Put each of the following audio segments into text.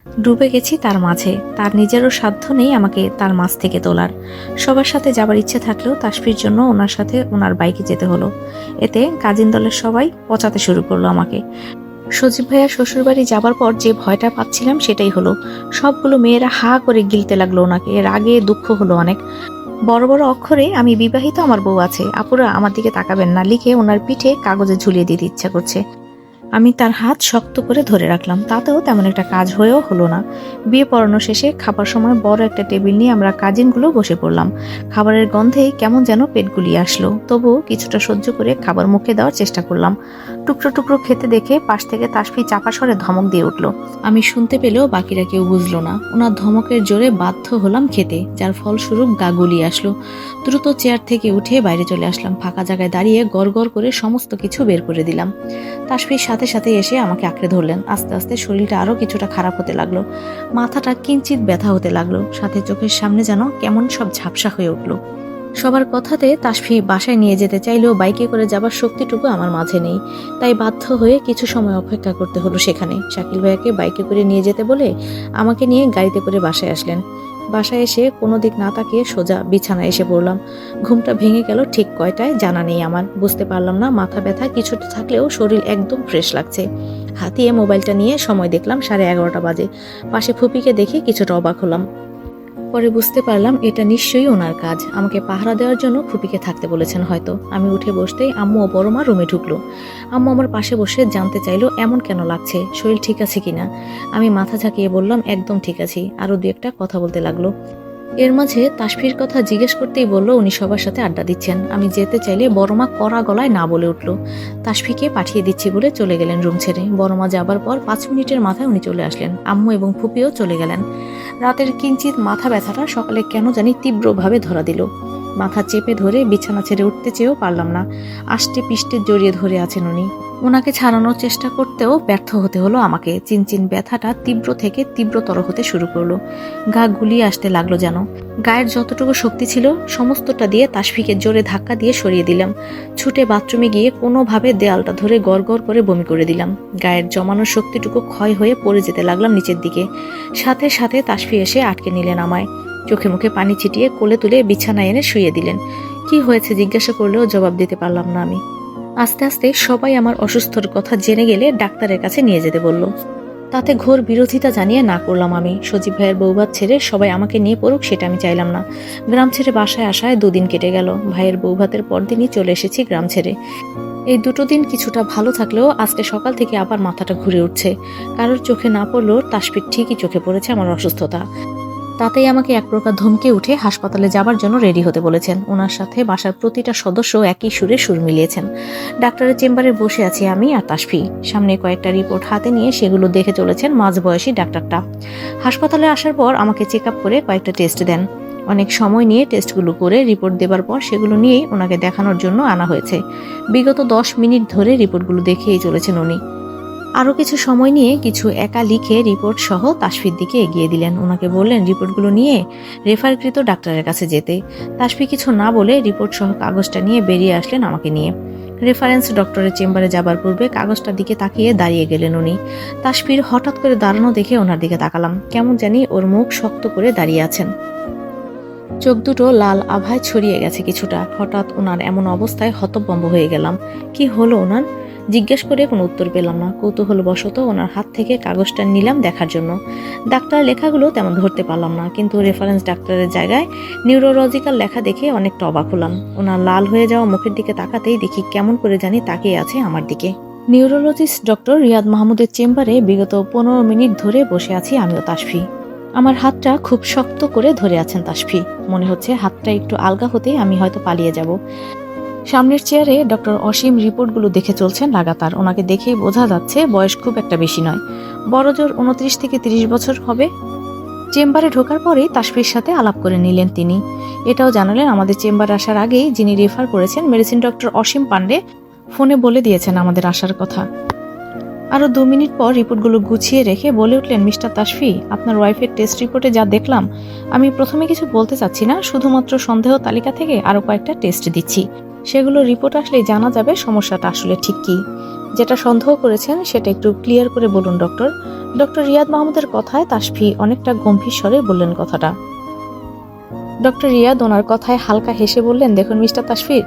ডুবে গেছি তার মাঝে। তার নিজেরও সাধ্য নেই আমাকে তার মাছ থেকে তোলার। সবার সাথে যাবার ইচ্ছে থাকলেও তাসফির জন্য ওনার সাথে ওনার বাইকে যেতে হলো। এতে কাজিন দলের সবাই পচাতে শুরু করলো আমাকে। সজীব ভাইয়ার শ্বশুরবাড়ি যাবার পর যে ভয়টা পাচ্ছিলাম সেটাই হলো। সবগুলো মেয়েরা হা করে গিলতে লাগলো ওনাকে। রাগে দুঃখ হলো অনেক। বড় বড় অক্ষরে আমি বিবাহিত, আমার বউ আছে, আপুরা আমার দিকে তাকাবেন না লিখে ওনার পিঠে কাগজে ঝুলিয়ে দিতে ইচ্ছা করছে। আমি তার হাত শক্ত করে ধরে রাখলাম, তাতেও তেমন একটা কাজ হয়েও হলো না। বিয়ে পড়ানো শেষে খাবার সময় বড় একটা টেবিল নিয়ে আমরা কাজিনগুলো বসে পড়লাম। খাবারের গন্ধেই কেমন যেন পেট গুলিয়ে আসলো, তবুও কিছুটা সহ্য করে খাবার মুখে দেওয়ার চেষ্টা করলাম। টুকরো টুকরো খেতে দেখে পাশ থেকে তাসফি চাপা স্বরে ধমক দিয়ে উঠল। আমি শুনতে পেলেও বাকিরা কেউ বুঝলো না। ওনার ধমকের জোরে বাধ্য হলাম খেতে, যার ফলস্বরূপ গা গুলিয়ে আসলো। দ্রুত চেয়ার থেকে উঠে বাইরে চলে আসলাম। ফাঁকা জায়গায় দাঁড়িয়ে গড় গড় করে সমস্ত কিছু বের করে দিলাম। তাসফির সাথে সাথে এসে আমাকে আঁকড়ে ধরলেন। আস্তে আস্তে শরীরটা আরো কিছুটা খারাপ হতে লাগলো। মাথাটা কিঞ্চিত ব্যথা হতে লাগলো, সাথে চোখের সামনে যেন কেমন সব ঝাপসা হয়ে উঠলো। সবার কথাতে তাসফি বাসায় নিয়ে যেতে চাইলেও বাইকে করে যাবার শক্তিটুকু আমার মাঝে নেই। তাই বাধ্য হয়ে কিছু সময় অপেক্ষা করতে হলো সেখানে। শাকিল ভাইয়াকে বাইকে করে নিয়ে যেতে বলে আমাকে নিয়ে গাড়িতে করে বাসায় আসলেন। বাসায় এসে কোনো দিক না তাকিয়ে সোজা বিছানায় এসে পড়লাম। ঘুমটা ভেঙে গেল ঠিক কয়টায় জানা নেই আমার। বুঝতে পারলাম না, মাথা ব্যথা কিছুটা থাকলেও শরীর একদম ফ্রেশ লাগছে। হাতিয়ে মোবাইলটা নিয়ে সময় দেখলাম 11:30 বাজে। পাশে ফুপিকে দেখে কিছুটা অবাক হলাম। পরে বুঝতে পারলাম এটা নিশ্চয়ই ওনার কাজ। আমাকে পাহারা দেওয়ার জন্য ফুপিকে থাকতে বলেছেন হয়তো। আমি উঠে বসতেই আম্মু ও বড় মা রুমে ঢুকলো। আম্মু আমার পাশে বসে জানতে চাইলো এমন কেন লাগছে, শরীর ঠিক আছে কিনা। আমি মাথা ঝাঁকিয়ে বললাম একদম ঠিক আছি। আরো দু একটা কথা বলতে লাগলো। এর মাঝে তাসফির কথা জিজ্ঞেস করতেই বলল উনি সবার সাথে আড্ডা দিচ্ছেন। আমি যেতে চাইলে বড়মা কড়া গলায় না বলে উঠল। তাসফিকে পাঠিয়ে দিচ্ছি বলে চলে গেলেন রুম ছেড়ে। বড়মা যাবার পর 5 মিনিটের মাথায় উনি চলে আসলেন। আম্মু এবং ফুপিও চলে গেলেন। রাতের কিঞ্চিত মাথা ব্যথাটা সকালে কেন জানি তীব্রভাবে ধরা দিল। মাথা চেপে ধরে বিছানা ছেড়ে উঠতে চেয়েও পারলাম না। আষ্টে পিষ্টে জড়িয়ে ধরে আছেন উনি। ওনাকে ছাড়ানোর চেষ্টা করতেও ব্যর্থ হতে হলো আমাকে। চিনচিন ব্যথাটা তীব্র থেকে তীব্রতর হতে শুরু করলো। গা গুলিয়ে আসতে লাগলো যেন। গায়ের যতটুকু শক্তি ছিল সমস্তটা দিয়ে তাসফিকে জোরে ধাক্কা দিয়ে সরিয়ে দিলাম। ছুটে বাথরুমে গিয়ে কোনোভাবে দেয়ালটা ধরে গড় গড় করে বমি করে দিলাম। গায়ের জমানো শক্তিটুকু ক্ষয় হয়ে পড়ে যেতে লাগলাম নিচের দিকে। সাথে সাথে তাসফি এসে আটকে নিলেন আমায়। চোখে মুখে পানি ছিটিয়ে কোলে তুলে বিছানায় এনে শুইয়ে দিলেন। কি হয়েছে জিজ্ঞাসা করলেও জবাব দিতে পারলাম না আমি। আস্তে আস্তে সবাই আমার অসুস্থর কথা জেনে গেলে ডাক্তারের কাছে নিয়ে যেতে বলল। তাতে ঘোর বিরোধিতা জানিয়ে না করলাম আমি। সজীব ভাইয়ের বৌভাত ছেড়ে সবাই আমাকে নিয়ে পড়ুক সেটা আমি চাইলাম না। গ্রাম ছেড়ে বাসায় আসায় 2 দিন কেটে গেল। ভাইয়ের বৌভাতের পরদিনই চলে এসেছি গ্রাম ছেড়ে। এই 2টো দিন কিছুটা ভালো থাকলেও আজকে সকাল থেকে আবার মাথাটা ঘুরে উঠছে। কারোর চোখে না পড়লেও তাসফির ঠিকই চোখে পড়েছে আমার অসুস্থতা। তাতেই আমাকে এক প্রকার ধমকে উঠে হাসপাতালে যাবার জন্য রেডি হতে বলেছেন। ওনার সাথে বাসার প্রতিটা সদস্য একই সুরে সুর মিলিয়েছেন। ডাক্তারের চেম্বারে বসে আছি আমি আর তাসফি। সামনে কয়েকটা রিপোর্ট হাতে নিয়ে সেগুলো দেখে চলেছেন মাঝবয়সী ডাক্তারটা। হাসপাতালে আসার পর আমাকে চেক আপ করে কয়েকটা টেস্ট দেন। অনেক সময় নিয়ে টেস্টগুলো করে রিপোর্ট দেবার পর সেগুলো নিয়েই ওনাকে দেখানোর জন্য আনা হয়েছে। বিগত 10 মিনিট ধরে রিপোর্টগুলো দেখেই চলেছেন উনি। আরও কিছু সময় নিয়ে কিছু একা লিখে রিপোর্ট সহ তাসফির দিকে এগিয়ে দিলেন। ওনাকে বললেন রিপোর্টগুলো নিয়ে রেফারকৃত ডাক্তারের কাছে যেতে। তাসফি কিছু না বলে রিপোর্ট সহ কাগজটা নিয়ে বেরিয়ে আসলেন আমাকে নিয়ে। রেফারেন্স ডক্টরের চেম্বারে যাবার পূর্বে কাগজটার দিকে তাকিয়ে দাঁড়িয়ে গেলেন উনি। তাসফির হঠাৎ করে দাঁড়ানো দেখে ওনার দিকে তাকালাম। কেমন জানি ওর মুখ শক্ত করে দাঁড়িয়ে আছেন। চোখ দুটো লাল আভায় ছড়িয়ে গেছে কিছুটা। হঠাৎ ওনার এমন অবস্থায় হতভম্ব হয়ে গেলাম। কি হলো ওনার? জিজ্ঞেস করে কোনো উত্তর পেলাম না। কৌতূহলবশত ওনার হাত থেকে কাগজটা নিলাম দেখার জন্য। ডাক্তার লেখাগুলো তেমন ধরতে পারলাম না, কিন্তু রেফারেন্স ডাক্তারের জায়গায় নিউরোলজিক্যাল লেখা দেখে অনেকটা অবাক হলাম। ওনার লাল হয়ে যাওয়া মুখের দিকে তাকাতেই দেখি কেমন করে জানি তাকিয়ে আছে আমার দিকে। নিউরোলজিস্ট ডক্টর রিয়াদ মাহমুদের চেম্বারে বিগত 15 মিনিট ধরে বসে আছি আমিও তাসফি। আমার হাতটা খুব শক্ত করে ধরে আছেন তাসফি। মনে হচ্ছে হাতটা একটু আলগা হতে আমি হয়তো পালিয়ে যাব। সামনের চেয়ারে ডক্টর অসীম রিপোর্টগুলো দেখে চলছেন লাগাতার। ওনাকে দেখেই বোঝা যাচ্ছে বয়স খুব একটা বেশি নয়, বড়জোর 29 থেকে 30 বছর হবে। চেম্বারে ঢোকার পরেই তাসফির সাথে আলাপ করে নিলেন তিনি। এটাও জানালেন আমাদের চেম্বারে আসার আগেই যিনি রেফার করেছেন মেডিসিন ডক্টর অসীম পান্ডে ফোনে বলে দিয়েছেন আমাদের আসার কথা। আরও 2 মিনিট পর রিপোর্টগুলো গুছিয়ে রেখে বলে উঠলেন, মিস্টার তাসফি, আপনার ওয়াইফের টেস্ট রিপোর্টে যা দেখলাম, আমি প্রথমে কিছু বলতে চাচ্ছি না, শুধুমাত্র সন্দেহ তালিকা থেকে আরও কয়েকটা টেস্ট দিচ্ছি। সেগুলো রিপোর্ট আসলেই জানা যাবে সমস্যাটা আসলে ঠিক কী। যেটা সন্দেহ করেছেন সেটা একটু ক্লিয়ার করে বলুন ডক্টর। ডক্টর রিয়াদ মাহমুদের কথায় তাসফি অনেকটা গম্ভীর স্বরে বললেন কথাটা। ডক্টর রিয়াদ ওনার কথায় হালকা হেসে বললেন, দেখুন মিস্টার তাসফির,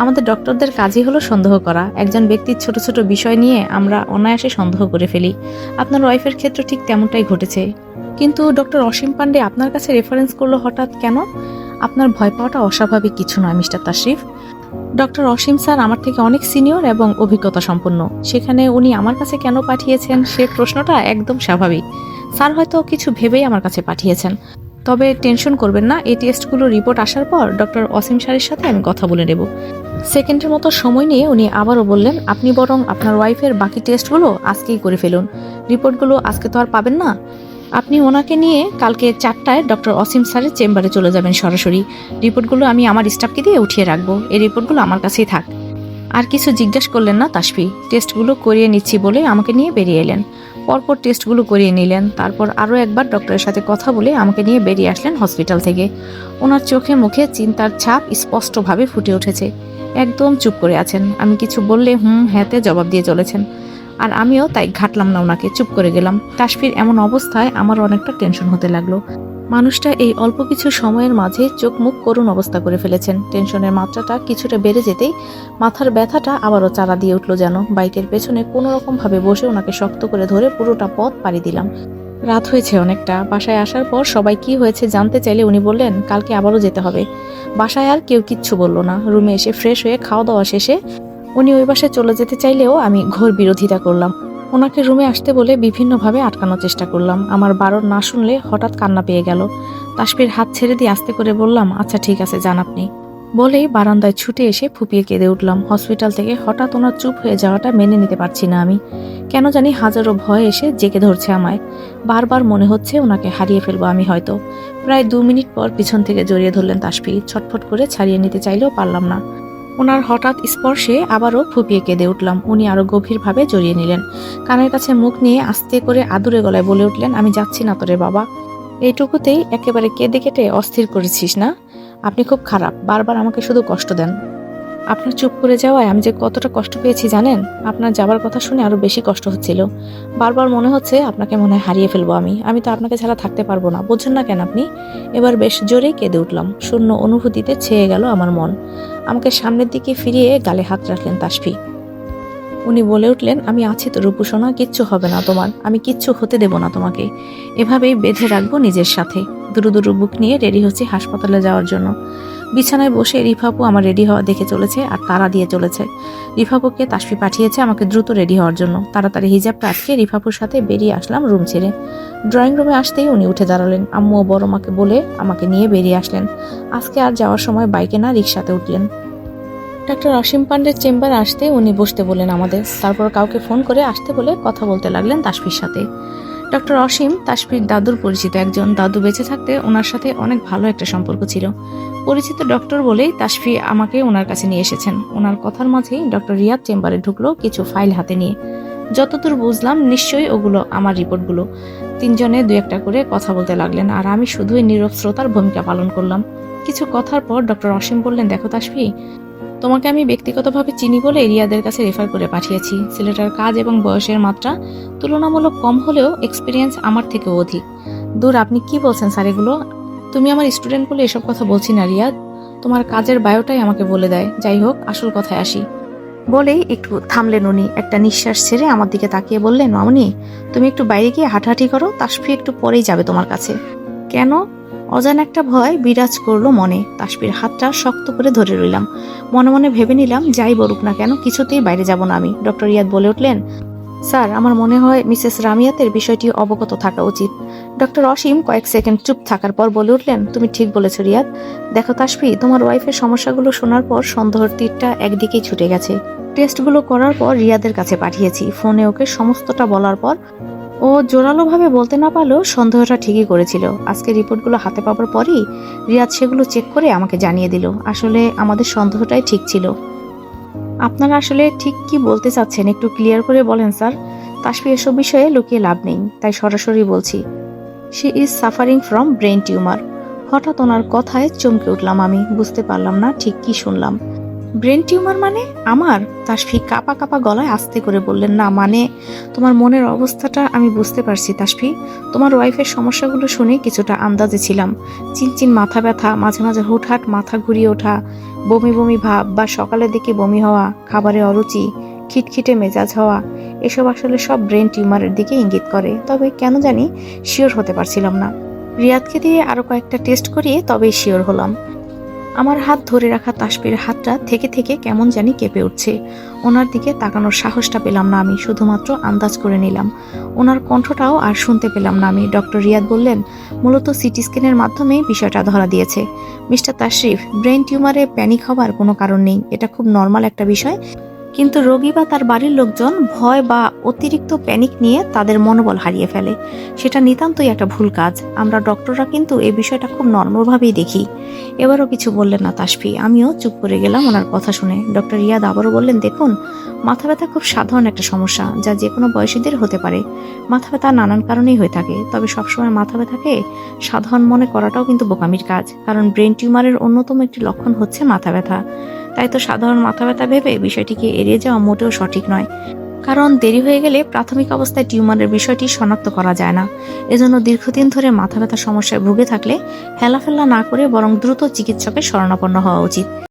আমাদের ডক্টরদের কাজই হলো সন্দেহ করা। একজন ব্যক্তির ছোট ছোট বিষয় নিয়ে আমরা অনায়াসে সন্দেহ করে ফেলি। আপনার ওয়াইফের ক্ষেত্রে ঠিক তেমনটাই ঘটেছে। কিন্তু ডক্টর অসীম পান্ডে আপনার কাছে রেফারেন্স করলো হঠাৎ কেন? আপনার ভয় পাওয়াটা অস্বাভাবিক কিছু নয় মিস্টার তাশরিফ। ডক্টর অসীম স্যার আমার থেকে অনেক সিনিয়র এবং অভিজ্ঞতা সম্পন্ন। সেখানে উনি আমার কাছে কেন পাঠিয়েছেন সে প্রশ্নটা একদম স্বাভাবিক। স্যার হয়তো কিছু ভেবেই আমার কাছে পাঠিয়েছেন। তবে টেনশন করবেন না, এই টেস্টগুলোর রিপোর্ট আসার পর ডক্টর অসীম স্যারের সাথে আমি কথা বলে নেব। সেকেন্ডের মতো সময় নিয়ে উনি আবারও বললেন, আপনি বরং আপনার ওয়াইফের বাকি টেস্টগুলো আজকেই করে ফেলুন। রিপোর্টগুলো আজকে তো আর পাবেন না। আপনি ওনাকে নিয়ে কালকে 4টায় ডক্টর অসীম স্যারের চেম্বারে চলে যাবেন সরাসরি। রিপোর্টগুলো আমি আমার স্টাফকে দিয়ে উঠিয়ে রাখবো। এই রিপোর্টগুলো আমার কাছেই থাক। আর কিছু জিজ্ঞাসা করলেন না তাসফি। টেস্টগুলো করিয়ে নিচ্ছি বলে আমাকে নিয়ে বেরিয়ে এলেন। পরপর টেস্টগুলো করিয়ে নিলেন। তারপর আরও একবার ডক্টরের সাথে কথা বলে আমাকে নিয়ে বেরিয়ে আসলেন হসপিটাল থেকে। ওনার চোখে মুখে চিন্তার ছাপ স্পষ্টভাবে ফুটে উঠেছে। একদম চুপ করে আছেন। আমি কিছু বললে হ্যাঁতে জবাব দিয়ে চলেছেন। আর আমিও তাই ঘাটলাম না, ওনাকে চুপ করে গেলাম। তাসফির এমন অবস্থায় আমার অনেকটা টেনশন হতে লাগলো। মানুষটা এই অল্প কিছু সময়ের মাঝে চোখ মুখ করুণ অবস্থা করে ফেলেছেন। টেনশনের মাত্রাটা কিছুটা বেড়ে যেতেই মাথার ব্যথাটা আবারও চারা দিয়ে উঠলো যেন। বাইকের পেছনে কোনো রকম ভাবে বসে ওনাকে শক্ত করে ধরে পুরোটা পথ পাড়ি দিলাম। রাত হয়েছে অনেকটা। বাসায় আসার পর সবাই কি হয়েছে জানতে চাইলে উনি বললেন, কালকে আবারও যেতে হবে। বাসায় আর কেউ কিচ্ছু বলল না। রুমে এসে ফ্রেশ হয়ে খাওয়া দাওয়া শেষে উনি ওই বাসায় চলে যেতে চাইলেও আমি ঘোর বিরোধিতা করলাম। ওনাকে রুমে আসতে বলে বিভিন্নভাবে আটকানোর চেষ্টা করলাম। আমার বারণ না শুনলে হঠাৎ কান্না পেয়ে গেল। তাসফির হাত ছেড়ে দিয়ে আস্তে করে বললাম, আচ্ছা ঠিক আছে, যান আপনি। বলেই বারান্দায় ছুটে এসে ফুপিয়ে কেঁদে উঠলাম। হসপিটাল থেকে হঠাৎ ওনার চুপ হয়ে যাওয়াটা মেনে নিতে পারছি না আমি। কেন জানি হাজারো ভয় এসে জেগে ধরছে আমায়। বারবার মনে হচ্ছে ওনাকে হারিয়ে ফেলবো আমি হয়তো। প্রায় 2 মিনিট পর পিছন থেকে জড়িয়ে ধরলেন তাসফি। ছটফট করে ছাড়িয়ে নিতে চাইলেও পারলাম না। ওনার হঠাৎ স্পর্শে আবারও ফুপিয়ে কেঁদে উঠলাম। উনি আরো গভীরভাবে জড়িয়ে নিলেন। কানের কাছে মুখ নিয়ে আস্তে করে আদুরে গলায় বলে উঠলেন, আমি যাচ্ছি না তোরে বাবা। এইটুকুতেই একেবারে কেঁদে কেটে অস্থির করেছিস না? আপনি খুব খারাপ, বারবার আমাকে শুধু কষ্ট দেন। আপনার চুপ করে যাওয়ায় আমি যে কতটা কষ্ট পেয়েছি জানেন? আপনার যাবার কথা শুনে আরো বেশি কষ্ট হচ্ছিল। বারবার মনে হচ্ছে আপনাকে মনে হয় হারিয়ে ফেলবো আমি তো আপনাকে ছাড়া থাকতে পারবো না। বুঝছেন না কেন আপনি? এবার বেশ জোরেই কেঁদে উঠলাম। শূন্য অনুভূতিতে ছেয়ে গেল আমার মন। আমাকে সামনের দিকে ফিরিয়ে গালে হাত রাখলেন তাসফি। উনি বলে উঠলেন, আমি আছি তো রূপসোনা, কিচ্ছু হবে না তোমার। আমি কিচ্ছু হতে দেব না তোমাকে। এভাবেই বেঁধে রাখবো নিজের সাথে। দুরু দুরু বুক নিয়ে রেডি হচ্ছি হাসপাতালে যাওয়ার জন্য। বিছানায় বসে রিফাপু আমার রেডি হওয়া দেখে চলেছে আর তারা দিয়ে চলেছে। রিফাপুকে তাসফি পাঠিয়েছে আমাকে দ্রুত রেডি হওয়ার জন্য। তাড়াতাড়ি হিজাবটা আটকে রিফাপুর সাথে বেরিয়ে আসলাম রুম ছেড়ে। ড্রয়িং রুমে আসতেই উনি উঠে দাঁড়ালেন। আম্মু ও বড় মাকে বলে আমাকে নিয়ে বেরিয়ে আসলেন। আজকে আর যাওয়ার সময় বাইকে না রিকশাতে উঠলেন। ডক্টর অসীম পান্ডের চেম্বারে আসতে উনি বসতে বললেন আমাদের। তারপর কাউকে ফোন করে আসতে বলে কথা বলতে লাগলেন তাসফির সাথে। ডক্টর অসীম তাসফির দাদুর পরিচিত একজন। দাদু বেঁচে থাকতে ওনার সাথে অনেক ভালো একটা সম্পর্ক ছিল। পরিচিত ডক্টর বলেই তাসফি আমাকে ওনার কাছে নিয়ে এসেছেন। ওনার কথার মাঝেই ডক্টর রিয়াদ চেম্বারে ঢুকলো কিছু ফাইল হাতে নিয়ে। যতদূর বুঝলাম নিশ্চয়ই ওগুলো আমার রিপোর্টগুলো। তিনজনে 2-1টা করে কথা বলতে লাগলেন আর আমি শুধুই নীরব শ্রোতার ভূমিকা পালন করলাম। কিছু কথার পর ডক্টর অসীম বললেন, দেখো তাসফি, তোমাকে আমি ব্যক্তিগতভাবে চিনি বলে রিয়াদের কাছে রেফার করে পাঠিয়েছি। ছেলেটার কাজ এবং বয়সের মাত্রা তুলনামূলক কম হলেও এক্সপিরিয়েন্স আমার থেকেও অধিক। দূর, আপনি কি বলছেন স্যার এগুলো? তুমি আমার স্টুডেন্ট বলে এসব কথা বলছি না রিয়াদ। তোমার কাজের বায়োটাই আমাকে বলে দেয়। যাই হোক, আসল কথায় আসি। বলেই একটু থামলেন উনি। একটা নিঃশ্বাস ছেড়ে আমার দিকে তাকিয়ে বললেন, মামনি, তুমি একটু বাইরে গিয়ে হাঁটাহাঁটি করো, তাসফি একটু পরেই যাবে তোমার কাছে। কেন? অজানা একটা ভয় বিরাজ করলো মনে। তাসফির হাতটা শক্ত করে ধরে রইলাম। মনে মনে ভেবে নিলাম, যাই বলুক না কেন কিছুতেই বাইরে যাব না আমি। ডক্টর রিয়াদ বলে উঠলেন, স্যার, আমার মনে হয় মিসেস রামিয়াতের বিষয়টি অবগত থাকা উচিত। ডক্টর অসীম কয়েক সেকেন্ড চুপ থাকার পর বলে উঠলেন, তুমি ঠিক বলেছ রিয়াদ। দেখো তাসফি, তোমার ওয়াইফের সমস্যাগুলো শোনার পর সন্দেহের তীরটা একদিকেই ছুটে গেছে। টেস্টগুলো করার পর রিয়াদের কাছে পাঠিয়েছি। ফোনে ওকে সমস্তটা বলার পর ও জোরালোভাবে বলতে না পারলেও সন্দেহটা ঠিকই করেছিল। আজকে রিপোর্টগুলো হাতে পাওয়ার পরই রিয়াদ সেগুলো চেক করে আমাকে জানিয়ে দিল আসলে আমাদের সন্দেহটাই ঠিক ছিল। আপনারা আসলে ঠিক কি বলতে চাচ্ছেন একটু ক্লিয়ার করে বলেন স্যার। তাসফি, এসব বিষয়ে লুকিয়ে লাভ নেই, তাই সরাসরি বলছি। She is suffering from brain tumour. হঠাৎ ওনার কথায় চমকে উঠলাম আমি। বুঝতে পারলাম না ঠিক কি শুনলাম। ব্রেন টিউমার মানে? আমার? তাসফি কাপা কাপা গলায় আস্তে করে বললেন, না মানে তোমার মনের অবস্থাটা আমি বুঝতে পারছি তাসফি। তোমার ওয়াইফের সমস্যাগুলো শুনে কিছুটা আন্দাজে ছিলাম। চিনচিন মাথা ব্যথা, মাঝে মাঝে হুটহাট মাথা ঘুরিয়ে ওঠা, বমি বমি ভাব বা সকালের দিকে বমি হওয়া, খাবারে অরুচি, খিটখিটে মেজাজ হওয়া, এসব আসলে সব ব্রেন টিউমারের দিকে ইঙ্গিত করে। তবে কেন জানি শিওর হতে পারছিলাম না। রিয়াদকে দিয়ে আরো কয়েকটা টেস্ট করিয়ে তবেই শিওর হলাম। আমার হাত ধরে রাখা তাসফির হাতটা থেকে থেকে কেমন জানি কেঁপে উঠছে। ওনার দিকে তাকানোর সাহসটা পেলাম না আমি, শুধুমাত্র আন্দাজ করে নিলাম। ওনার কণ্ঠটাও আর শুনতে পেলাম না আমি। ডক্টর রিয়াদ বললেন, মূলত সিটি স্ক্যানের মাধ্যমে বিষয়টা ধরা দিয়েছে। মিস্টার তাশরিফ, ব্রেন টিউমারে প্যানিক হবার কোনো কারণ নেই, এটা খুব নর্মাল একটা বিষয়। কিন্তু রোগী বা তার বাড়ির লোকজন ভয় বা অতিরিক্ত প্যানিক নিয়ে তাদের মনোবল হারিয়ে ফেলে। সেটা নিতান্তই একটা ভুল কাজ। আমরা ডক্টররা কিন্তু এই বিষয়টা খুব নর্মালভাবেই দেখি। এবারও কিছু বললেন না তাসফি। আমিও চুপ করে গেলাম ওনার কথা শুনে। ডক্টর রিয়াদ আবারও বললেন, দেখুন, মাথা ব্যথা খুব সাধারণ একটা সমস্যা, যা যে কোনো বয়সীদের হতে পারে। মাথা ব্যথা নানান কারণেই হয়ে থাকে, তবে সবসময় মাথা ব্যথাকে সাধারণ মনে করাটাও কিন্তু বোকামির কাজ। কারণ ব্রেন টিউমারের অন্যতম একটি লক্ষণ হচ্ছে মাথা ব্যথা। তাই তো সাধারণ মাথা ব্যথা ভেবে বিষয়টিকে এড়িয়ে যাওয়া মোটেও সঠিক নয়। কারণ দেরি হয়ে গেলে প্রাথমিক অবস্থায় টিউমারের বিষয়টি শনাক্ত করা যায় না। এজন্য দীর্ঘদিন ধরে মাথা ব্যথা সমস্যায় ভুগে থাকলে হেলাফেলা না করে বরং দ্রুত চিকিৎসকের শরণাপন্ন হওয়া উচিত।